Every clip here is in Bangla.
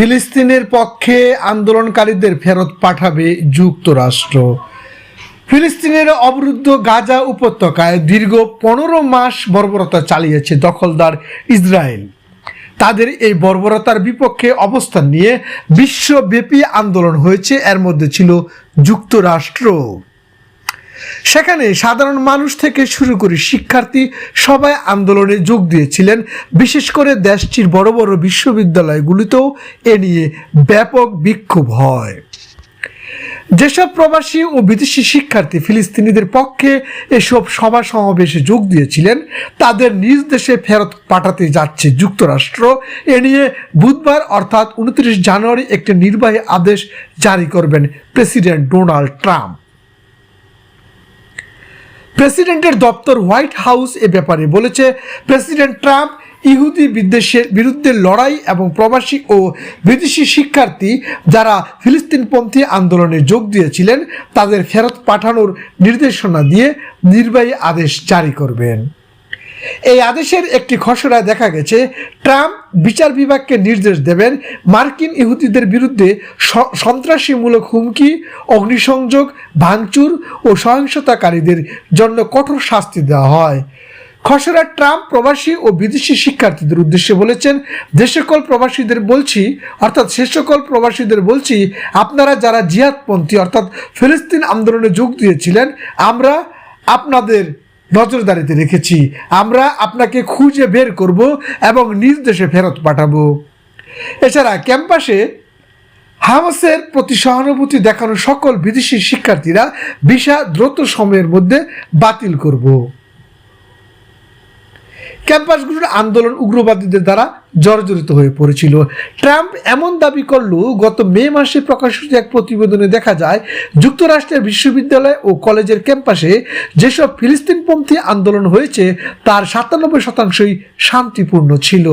ফিলিস্তিনের পক্ষে আন্দোলনকারীদের ফেরত পাঠাবে যুক্তরাষ্ট্র। ফিলিস্তিনের অবরুদ্ধ গাজা উপত্যকায় দীর্ঘ 15 মাস বর্বরতা চালিয়েছে দখলদার ইসরায়েল। তাদের এই বর্বরতার বিপক্ষে অবস্থান নিয়ে বিশ্বব্যাপী আন্দোলন হয়েছে, এর মধ্যে ছিল যুক্তরাষ্ট্র। সেখানে সাধারণ মানুষ থেকে শুরু করে শিক্ষার্থী সবাই আন্দোলনে যোগ দিয়েছিলেন। বিশেষ করে দেশটির বড় বড় বিশ্ববিদ্যালয়গুলিতেও এ নিয়ে ব্যাপক বিক্ষোভ হয়। যেসব প্রবাসী ও বিদেশি শিক্ষার্থী ফিলিস্তিনিদের পক্ষে এসব সভা সমাবেশে যোগ দিয়েছিলেন, তাদের নিজ দেশে ফেরত পাঠাতে যাচ্ছে যুক্তরাষ্ট্র। এ নিয়ে বুধবার অর্থাৎ 29 জানুয়ারি একটি নির্বাহী আদেশ জারি করবেন প্রেসিডেন্ট ডোনাল্ড ট্রাম্প। প্রেসিডেন্টের দপ্তর হোয়াইট হাউস এ ব্যাপারে বলেছে, প্রেসিডেন্ট ট্রাম্প ইহুদি বিদ্বেষের বিরুদ্ধে লড়াই এবং প্রবাসী ও বিদেশি শিক্ষার্থী যারা ফিলিস্তিনপন্থী আন্দোলনে যোগ দিয়েছিলেন তাদের ফেরত পাঠানোর নির্দেশনা দিয়ে নির্বাহী আদেশ জারি করবেন। এই আদেশের একটি খসড়ায় দেখা গেছে, ট্রাম্প বিচার বিভাগকে নির্দেশ দেবেন মার্কিন ইহুদিদের বিরুদ্ধে সন্ত্রাসীমূলক হুমকি, অগ্নিসংযোগ, ভাঙচুর ও সহিংসতাকারীদের জন্য কঠোর শাস্তি দেওয়া হয়। খসড়া ট্রাম্প প্রবাসী ও বিদেশি শিক্ষার্থীদের উদ্দেশ্যে বলেছেন, সে সকল প্রবাসীদের বলছি, আপনারা যারা জিহাদপন্থী অর্থাৎ ফিলিস্তিন আন্দোলনে যোগ দিয়েছিলেন, আমরা আপনাদের নজরদারিতে রেখেছি। আমরা আপনাকে খুঁজে বের করব এবং নিজ দেশে ফেরত পাঠাবো। এছাড়া ক্যাম্পাসে হামাসের প্রতি সহানুভূতি দেখানো সকল বিদেশি শিক্ষার্থীরা ভিসা দ্রুত সময়ের মধ্যে বাতিল করব। ক্যাম্পাসগুলোর আন্দোলন উগ্রবাদীদের দ্বারা জর্জরিত হয়ে পড়েছিল। ট্রাম্প এমন দাবি করলেও গত মে মাসে প্রকাশিত এক প্রতিবেদনে দেখা যায়, যুক্তরাষ্ট্রের বিশ্ববিদ্যালয় ও কলেজের ক্যাম্পাসে যেসব ফিলিস্তিনপন্থী আন্দোলন হয়েছে তার 97% শান্তিপূর্ণ ছিল।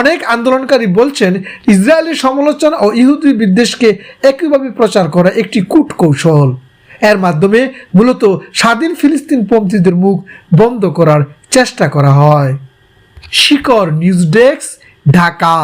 অনেক আন্দোলনকারী বলছেন, ইসরায়েলের সমালোচনা ও ইহুদি বিদ্বেষকে একইভাবে প্রচার করা একটি কূটকৌশল। এর মাধ্যমে মূলত স্বাধীন ফিলিস্তিনপন্থীদের মুখ বন্ধ করার চেষ্টা করা হয়। শিকর নিউজ ডেস্ক, ঢাকা।